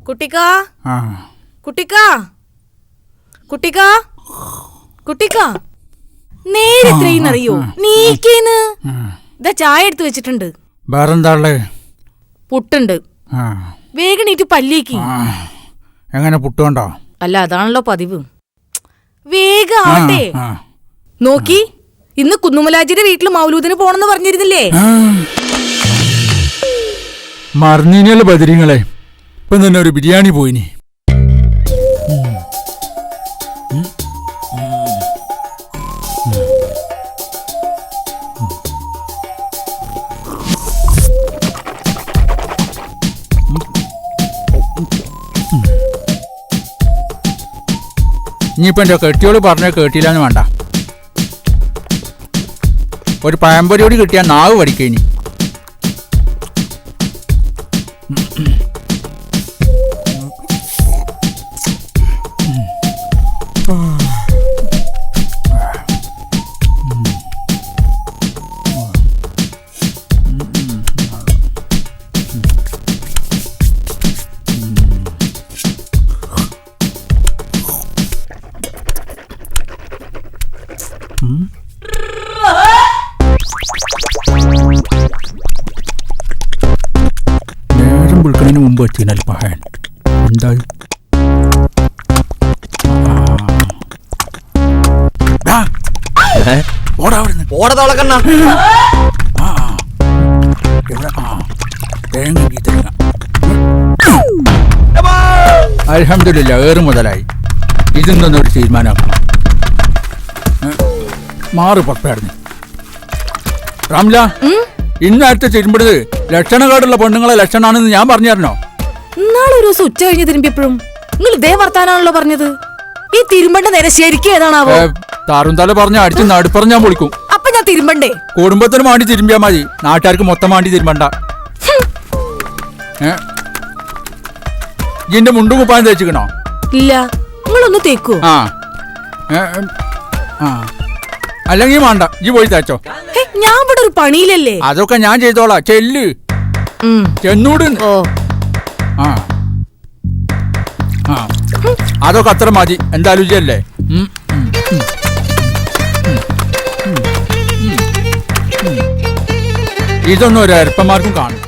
കുട്ടിക്കാ കുട്ടിക്കാ കുട്ടിക്കാ കുട്ടിക്കാ നേരെ എത്രയെന്നറിയോ? നീക്കേന്ന് ഇതാ ചായ എടുത്തു വെച്ചിട്ടുണ്ട്. വേറെന്താ? പുട്ടുണ്ട്. വേഗം നീറ്റ് പല്ലിക്ക്. എങ്ങനെ പുട്ടുണ്ടോ? അല്ല, അതാണല്ലോ പതിവ്. വേഗം ആട്ടെ. നോക്കി, ഇന്ന് കുന്നുമലാജിയുടെ വീട്ടിൽ മൗലൂദിന് പോണെന്ന് പറഞ്ഞിരുന്നില്ലേ? മറന്നീനല്ലോ ബദരിങ്ങളെ. ഇപ്പൊ തന്നെ ഒരു ബിരിയാണി പോയിനി. ഇനിയിപ്പോ എന്റെ കെട്ടിയോട് പറഞ്ഞ കേട്ടില്ലാന്ന് വേണ്ട. ഒരു പഴംപൊരിയോട് കിട്ടിയാൽ നാവ് പഠിക്കേനി. നേരം വിളിക്കണതിന് മുമ്പ് എത്തിയാൽ പഹൻ എന്താ അൽഹംദുലില്ലാ ഏറ് മുതലായി. ഇതൊന്നൊരു തീരുമാനമാക്കണം. മാറ് പപ്പായിരുന്നു. റാംല, ഇന്നത്തെ തിരുമ്പെടുത്ത് ലക്ഷണക്കാടുള്ള പെണ്ണുങ്ങളെ ലക്ഷണാണെന്ന് ഞാൻ പറഞ്ഞായിരുന്നോ? ഇന്നാളെ ഒരു ദിവസം ഉച്ച കഴിഞ്ഞ് തിരുമ്പിയപ്പോഴും നിങ്ങൾ ഇതേ വർത്താനാണല്ലോ പറഞ്ഞത്. ഈ തിരുമ്പണ്ട നേരെ ശരിക്കും ഏതാണാവോ? താറുംതല പറഞ്ഞ അടിച്ച് നടുപ്പറഞ്ഞാൻ പൊളിക്കും. അപ്പൊ ഞാൻ തിരുമ്പണ്ടേ? കുടുംബത്തിന് വേണ്ടി തിരുമ്പിയാ മതി, നാട്ടുകാർക്ക് മൊത്തം വേണ്ടി തിരുമ്പണ്ട. ഇതിന്റെ മുണ്ടും കുപ്പായം തേച്ചിക്കണോ? ഇല്ല. നിങ്ങളൊന്ന് തേക്കോ? അല്ലെങ്കിൽ വേണ്ട, ഈ പോയി തേച്ചോ. ഞാൻ ഇവിടെ ഒരു പണിയിലല്ലേ. അതൊക്കെ ഞാൻ ചെയ്തോളാം. ചെല്ല് ചെന്നൂട്. അതൊക്കെ അത്ര മതി. എന്താ രുചിയല്ലേ? ഇതൊന്നും ഒരു അല്പന്മാർക്കും കാണും.